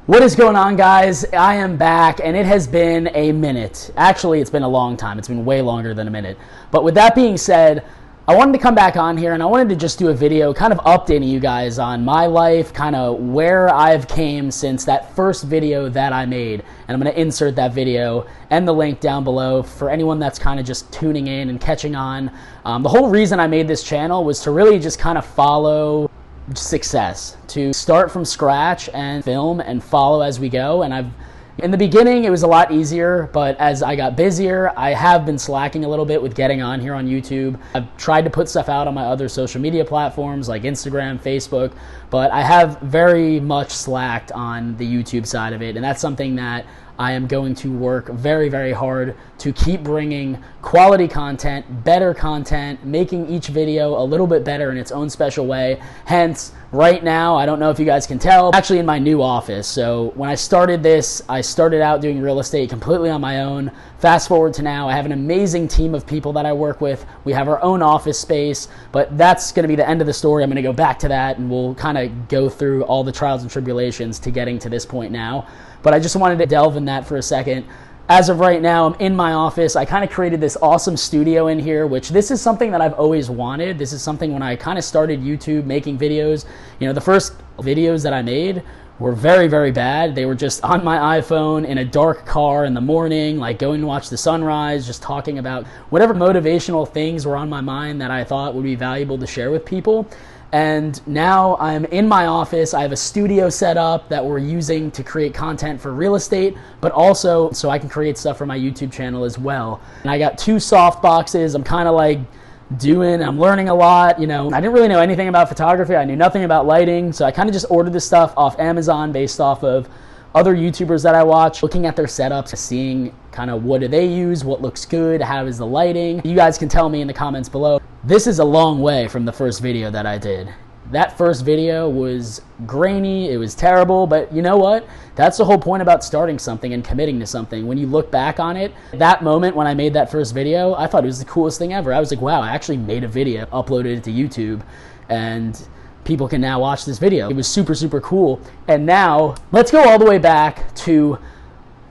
What is going on, guys? I am back, and it has been a minute. Actually, it's been a long time. It's been way longer than a minute. But with that being said, I wanted to come back on here, and I wanted to just do a video kind of updating you guys on my life, kind of where I've came since that first video that I made. And I'm going to insert that video and the link down below for anyone that's kind of just tuning in and catching on. The whole reason I made this channel was to really just kind of follow success, to start from scratch and film and follow as we go. And in the beginning it was a lot easier, but as I got busier, I have been slacking a little bit with getting on here on YouTube. I've tried to put stuff out on my other social media platforms like Instagram, Facebook, but I have very much slacked on the YouTube side of it, and that's something that I am going to work very, very hard to keep bringing quality content, better content, making each video a little bit better in its own special way. Hence, right now, I don't know if you guys can tell, I'm actually in my new office. So when I started this, I started out doing real estate completely on my own. Fast forward to now, I have an amazing team of people that I work with. We have our own office space, but that's going to be the end of the story. I'm going to go back to that, and we'll kind of go through all the trials and tribulations to getting to this point now. But I just wanted to delve in that for a second. As of right now, I'm in my office. I kind of created this awesome studio in here, which this is something that I've always wanted. This is something when I kind of started YouTube making videos, you know, the first videos that I made were very, very bad. They were just on my iPhone in a dark car in the morning, like going to watch the sunrise, just talking about whatever motivational things were on my mind that I thought would be valuable to share with people. And now I'm in my office. I have a studio set up that we're using to create content for real estate, but also so I can create stuff for my YouTube channel as well. And I got 2 soft boxes. I'm kind of like I'm learning a lot. You know, I didn't really know anything about photography. I knew nothing about lighting. So I kind of just ordered this stuff off Amazon based off of other YouTubers that I watch, looking at their setups, seeing kind of what do they use, what looks good, how is the lighting. You guys can tell me in the comments below. This is a long way from the first video that I did. That first video was grainy, it was terrible, but you know what? That's the whole point about starting something and committing to something. When you look back on it, that moment when I made that first video, I thought it was the coolest thing ever. I was like, wow, I actually made a video, uploaded it to YouTube, and people can now watch this video. It was super, super cool. And now let's go all the way back to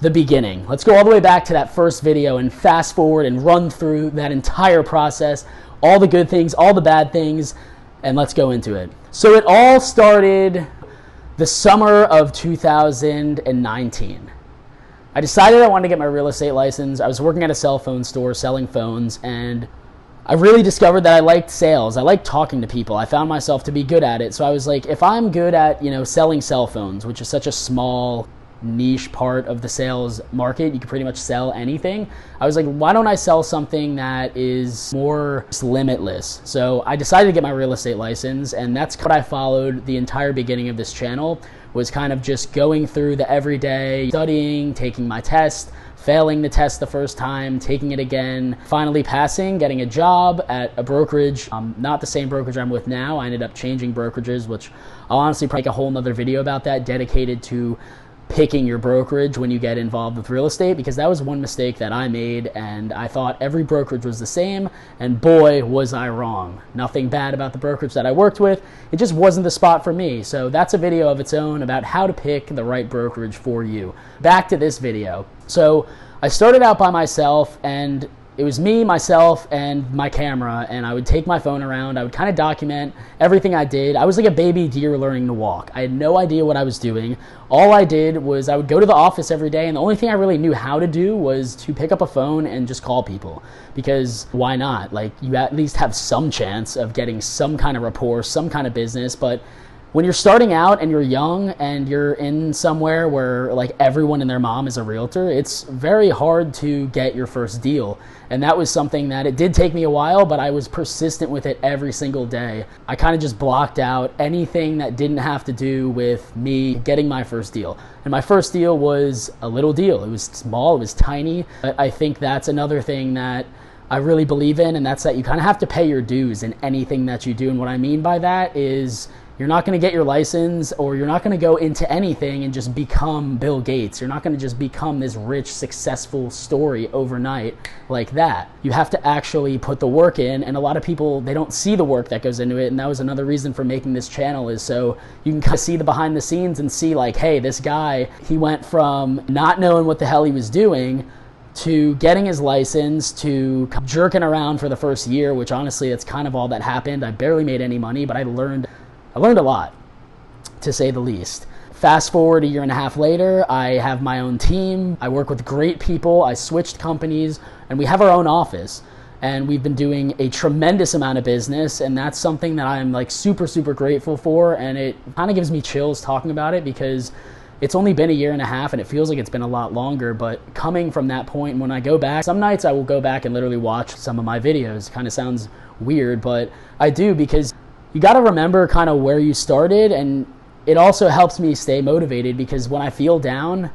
the beginning. Let's go all the way back to that first video and fast forward and run through that entire process, all the good things, all the bad things, and let's go into it. So it all started the summer of 2019. I decided I wanted to get my real estate license. I was working at a cell phone store selling phones, and I really discovered that I liked sales. I liked talking to people. I found myself to be good at it. So I was like, if I'm good at, you know, selling cell phones, which is such a small niche part of the sales market, you can pretty much sell anything. I was like, why don't I sell something that is more limitless? So I decided to get my real estate license, and that's what I followed the entire beginning of this channel, was kind of just going through the everyday studying, taking my test, failing the test the first time, taking it again, finally passing, getting a job at a brokerage, not the same brokerage I'm with now. I ended up changing brokerages, which I'll honestly probably make a whole nother video about that, dedicated to picking your brokerage when you get involved with real estate, because that was one mistake that I made, and I thought every brokerage was the same, and boy, was I wrong. Nothing bad about the brokerage that I worked with, it just wasn't the spot for me. So that's a video of its own about how to pick the right brokerage for you. Back to this video. So I started out by myself, and it was me, myself, and my camera, and I would take my phone around. I would kind of document everything I did. I was like a baby deer learning to walk. I had no idea what I was doing. All I did was I would go to the office every day, and the only thing I really knew how to do was to pick up a phone and just call people, because why not? Like, you at least have some chance of getting some kind of rapport, some kind of business. But when you're starting out and you're young and you're in somewhere where like everyone and their mom is a realtor, it's very hard to get your first deal. And that was something that it did take me a while, but I was persistent with it every single day. I kind of just blocked out anything that didn't have to do with me getting my first deal. And my first deal was a little deal. It was small, it was tiny, but I think that's another thing that I really believe in, and that's that you kind of have to pay your dues in anything that you do. And what I mean by that is, You're not going to get your license, or you're not going to go into anything and just become Bill Gates. You're not going to just become this rich, successful story overnight like that. You have to actually put the work in, and a lot of people, they don't see the work that goes into it, and that was another reason for making this channel, is so you can kind of see the behind the scenes and see like, hey, this guy, he went from not knowing what the hell he was doing to getting his license, to jerking around for the first year, which honestly, that's kind of all that happened. I barely made any money, but I learned a lot, to say the least. Fast forward a year and a half later, I have my own team. I work with great people. I switched companies, and we have our own office. And we've been doing a tremendous amount of business, and that's something that I'm like super, super grateful for. And it kind of gives me chills talking about it, because it's only been a year and a half, and it feels like it's been a lot longer. But coming from that point, and when I go back, some nights I will go back and literally watch some of my videos. Kind of sounds weird, but I do, because you got to remember kind of where you started, and it also helps me stay motivated, because when I feel down,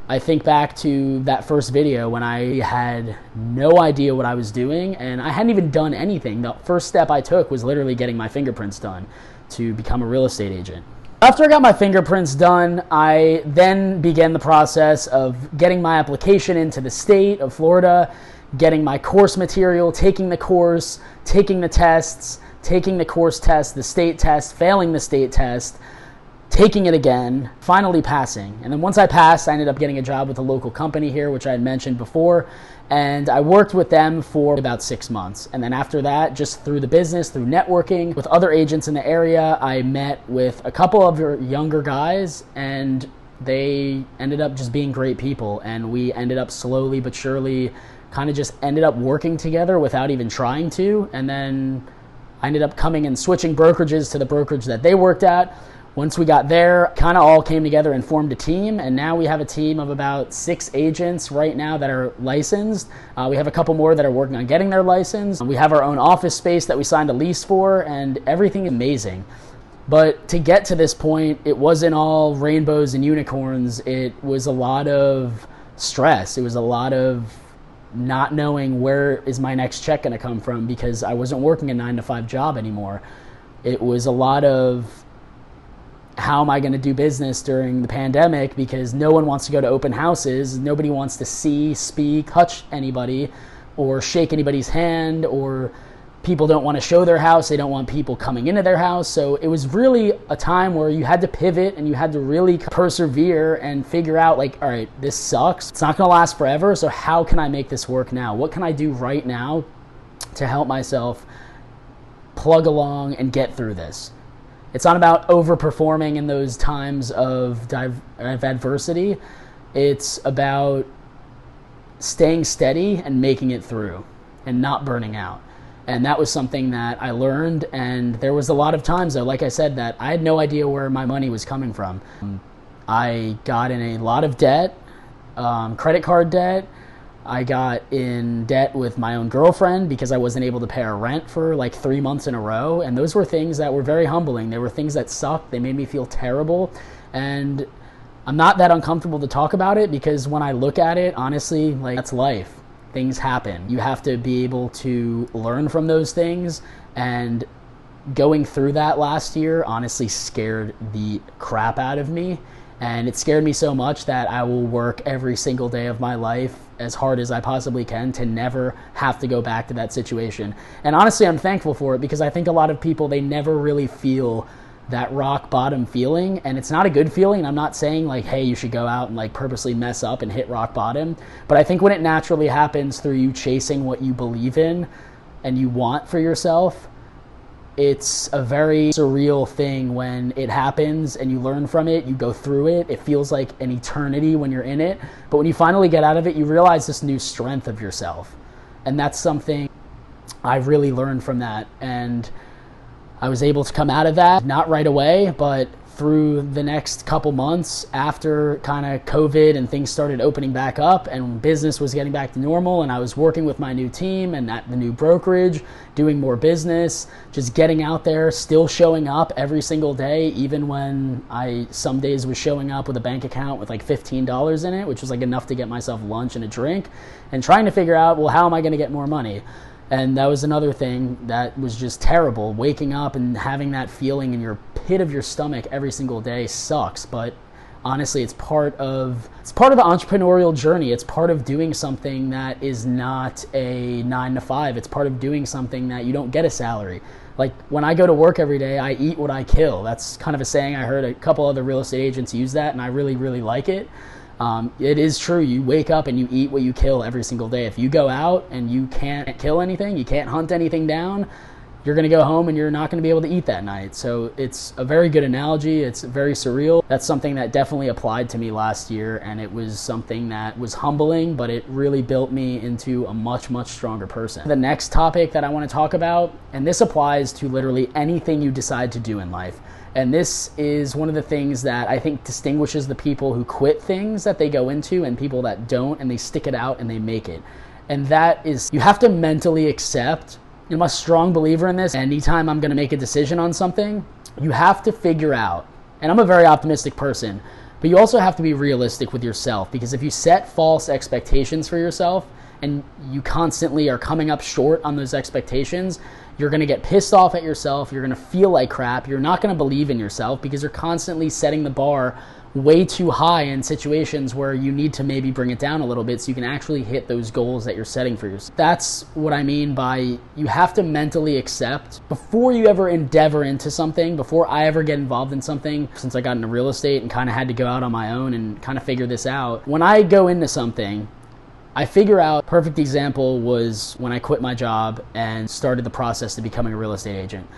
I think back to that first video when I had no idea what I was doing, and I hadn't even done anything. The first step I took was literally getting my fingerprints done to become a real estate agent. After I got my fingerprints done, I then began the process of getting my application into the state of Florida, getting my course material, taking the course, taking the tests, taking the course test, the state test, failing the state test, taking it again, finally passing. And then once I passed, I ended up getting a job with a local company here, which I had mentioned before, and I worked with them for about 6 months. And then after that, just through the business, through networking with other agents in the area, I met with a couple of younger guys, and they ended up just being great people. And we ended up slowly but surely kind of just ended up working together without even trying to. And then I ended up coming and switching brokerages to the brokerage that they worked at. Once we got there, kind of all came together and formed a team, and now we have a team of about 6 agents right now that are licensed. We have a couple more that are working on getting their license. We have our own office space that we signed a lease for, and everything is amazing. But to get to this point, it wasn't all rainbows and unicorns. It was a lot of stress. It was a lot of not knowing where is my next check going to come from, because I wasn't working a 9-to-5 job anymore. It was a lot of, how am I going to do business during the pandemic, because no one wants to go to open houses. Nobody wants to see, speak, touch anybody, or shake anybody's hand, or people don't want to show their house. They don't want people coming into their house. So it was really a time where you had to pivot, and you had to really persevere and figure out like, all right, this sucks. It's not going to last forever. So how can I make this work now? What can I do right now to help myself plug along and get through this? It's not about overperforming in those times of adversity. It's about staying steady and making it through and not burning out. And that was something that I learned. And there was a lot of times, though, like I said, that I had no idea where my money was coming from. I got in a lot of debt, credit card debt. I got in debt with my own girlfriend because I wasn't able to pay our rent for like 3 months in a row. And those were things that were very humbling. They were things that sucked. They made me feel terrible. And I'm not that uncomfortable to talk about it, because when I look at it, honestly, like, that's life. Things happen. You have to be able to learn from those things. And going through that last year honestly scared the crap out of me. And it scared me so much that I will work every single day of my life as hard as I possibly can to never have to go back to that situation. And honestly, I'm thankful for it, because I think a lot of people, they never really feel that rock bottom feeling. And it's not a good feeling. I'm not saying like, hey, you should go out and like purposely mess up and hit rock bottom. But I think when it naturally happens through you chasing what you believe in and you want for yourself, it's a very surreal thing when it happens and you learn from it, you go through it. It feels like an eternity when you're in it. But when you finally get out of it, you realize this new strength of yourself. And that's something I really learned from that. And I was able to come out of that, not right away, but through the next couple months after kind of COVID and things started opening back up and business was getting back to normal, and I was working with my new team and at the new brokerage, doing more business, just getting out there, still showing up every single day, even when I some days was showing up with a bank account with like $15 in it, which was like enough to get myself lunch and a drink, and trying to figure out, well, how am I going to get more money? And that was another thing that was just terrible. Waking up and having that feeling in your pit of your stomach every single day sucks, but honestly, it's part of the entrepreneurial journey. It's part of doing something that is not a 9 to 5. It's part of doing something that you don't get a salary. Like when I go to work every day, I eat what I kill. That's kind of a saying. I heard a couple other real estate agents use that, and I really, really like it. It is true. You wake up and you eat what you kill every single day. If you go out and you can't kill anything, you can't hunt anything down, you're going to go home and you're not going to be able to eat that night. So it's a very good analogy. It's very surreal. That's something that definitely applied to me last year, and it was something that was humbling, but it really built me into a much, much stronger person. The next topic that I want to talk about, and this applies to literally anything you decide to do in life, and this is one of the things that I think distinguishes the people who quit things that they go into and people that don't, and they stick it out and they make it. And that is, you have to mentally accept. I'm a strong believer in this. Anytime I'm going to make a decision on something, you have to figure out, and I'm a very optimistic person, but you also have to be realistic with yourself, because if you set false expectations for yourself and you constantly are coming up short on those expectations, you're going to get pissed off at yourself. You're going to feel like crap. You're not going to believe in yourself because you're constantly setting the bar way too high in situations where you need to maybe bring it down a little bit so you can actually hit those goals that you're setting for yourself. That's what I mean by you have to mentally accept before you ever endeavor into something, before I ever get involved in something, since I got into real estate and kind of had to go out on my own and kind of figure this out. When I go into something, I figure out, perfect example was when I quit my job and started the process to becoming a real estate agent.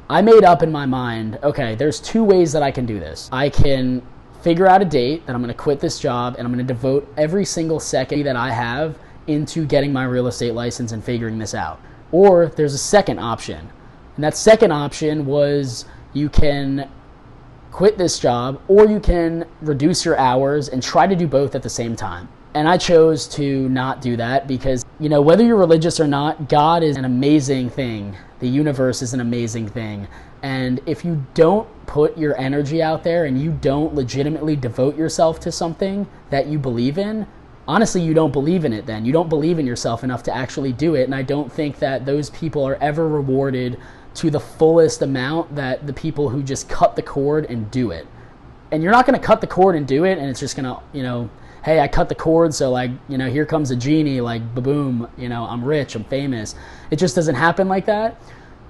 I made up in my mind, okay, there's 2 ways that I can do this. I can figure out a date that I'm going to quit this job and I'm going to devote every single second that I have into getting my real estate license and figuring this out. Or there's a second option. And that second option was you can quit this job or you can reduce your hours and try to do both at the same time. And I chose to not do that because, whether you're religious or not, God is an amazing thing. The universe is an amazing thing. And if you don't put your energy out there and you don't legitimately devote yourself to something that you believe in, honestly, you don't believe in it then. You don't believe in yourself enough to actually do it. And I don't think that those people are ever rewarded to the fullest amount that the people who just cut the cord and do it. And you're not going to cut the cord and do it and it's just going to, hey, I cut the cord, so here comes a genie, boom, I'm rich, I'm famous. It just doesn't happen like that.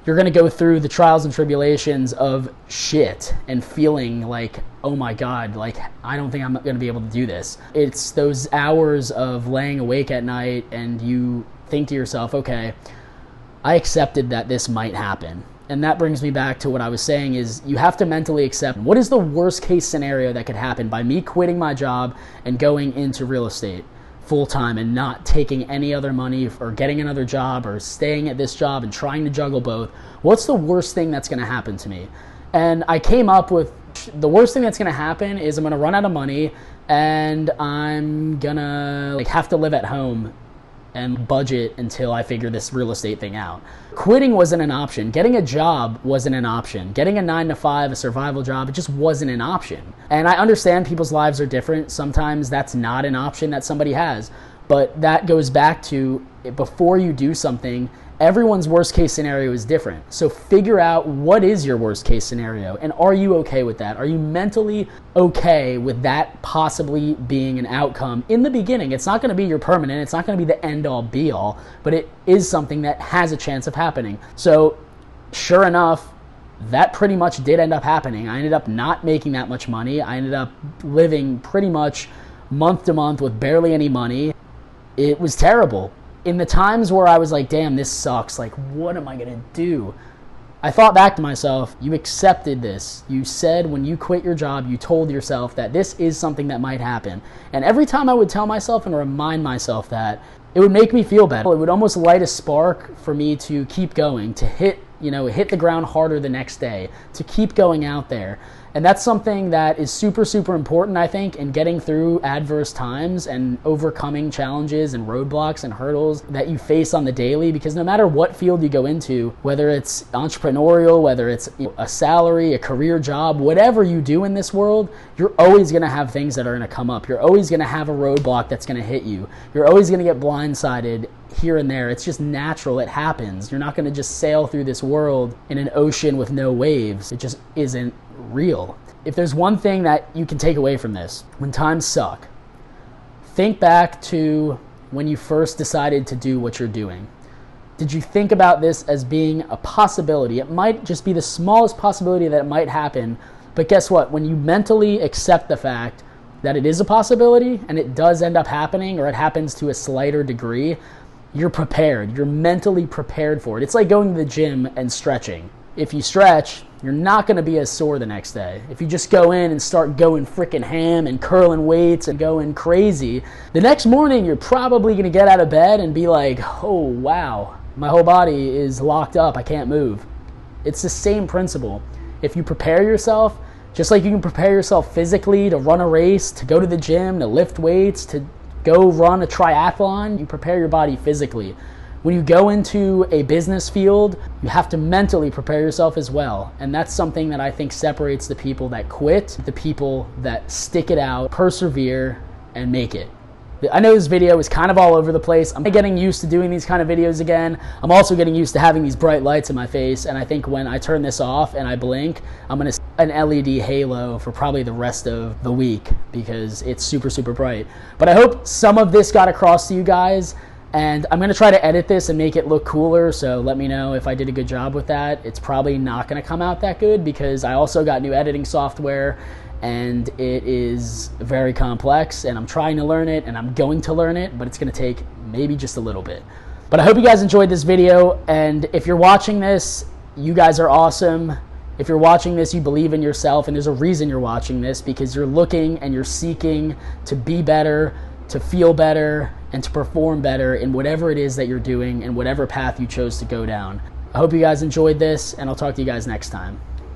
You're going to go through the trials and tribulations of shit and feeling like, oh my God, I don't think I'm going to be able to do this. It's those hours of laying awake at night and you think to yourself, okay, I accepted that this might happen. And that brings me back to what I was saying is you have to mentally accept what is the worst case scenario that could happen by me quitting my job and going into real estate full time and not taking any other money or getting another job or staying at this job and trying to juggle both. What's the worst thing that's going to happen to me? And I came up with the worst thing that's going to happen is I'm going to run out of money and I'm going to have to live at home and budget until I figure this real estate thing out. Quitting wasn't an option. Getting a job wasn't an option. Getting a 9 to 5, a survival job, it just wasn't an option. And I understand people's lives are different. Sometimes that's not an option that somebody has. But that goes back to before you do something, everyone's worst case scenario is different. So figure out what is your worst case scenario and are you okay with that? Are you mentally okay with that possibly being an outcome in the beginning? It's not going to be your permanent. It's not going to be the end all be all, but it is something that has a chance of happening. So sure enough, that pretty much did end up happening. I ended up not making that much money. I ended up living pretty much month to month with barely any money. It was terrible. In the times where I was like, damn, this sucks, what am I going to do? I thought back to myself, you accepted this. You said when you quit your job, you told yourself that this is something that might happen. And every time I would tell myself and remind myself that, it would make me feel better. It would almost light a spark for me to keep going, to hit the ground harder the next day, to keep going out there. And that's something that is super, super important, I think, in getting through adverse times and overcoming challenges and roadblocks and hurdles that you face on the daily. Because no matter what field you go into, whether it's entrepreneurial, whether it's a salary, a career job, whatever you do in this world, you're always going to have things that are going to come up. You're always going to have a roadblock that's going to hit you. You're always going to get blindsided here and there. It's just natural. It happens. You're not going to just sail through this world in an ocean with no waves. It just isn't real. If there's one thing that you can take away from this, when times suck, think back to when you first decided to do what you're doing. Did you think about this as being a possibility? It might just be the smallest possibility that it might happen, but guess what? When you mentally accept the fact that it is a possibility and it does end up happening, or it happens to a slighter degree, you're prepared. You're mentally prepared for it. It's like going to the gym and stretching. If you stretch, you're not going to be as sore the next day. If you just go in and start going freaking ham and curling weights and going crazy, the next morning you're probably going to get out of bed and be like, oh wow, my whole body is locked up, I can't move. It's the same principle. If you prepare yourself, just like you can prepare yourself physically to run a race, to go to the gym, to lift weights, to go run a triathlon, you prepare your body physically. When you go into a business field, you have to mentally prepare yourself as well. And that's something that I think separates the people that quit, the people that stick it out, persevere, and make it. I know this video is kind of all over the place. I'm getting used to doing these kind of videos again. I'm also getting used to having these bright lights in my face. And I think when I turn this off and I blink, I'm going to see an LED halo for probably the rest of the week because it's super, super bright. But I hope some of this got across to you guys. And I'm going to try to edit this and make it look cooler, so let me know if I did a good job with that. It's probably not going to come out that good because I also got new editing software and it is very complex and I'm trying to learn it and I'm going to learn it, but it's going to take maybe just a little bit. But I hope you guys enjoyed this video, and if you're watching this, you guys are awesome. If you're watching this, you believe in yourself, and there's a reason you're watching this, because you're looking and you're seeking to be better, to feel better, and to perform better in whatever it is that you're doing and whatever path you chose to go down. I hope you guys enjoyed this, and I'll talk to you guys next time.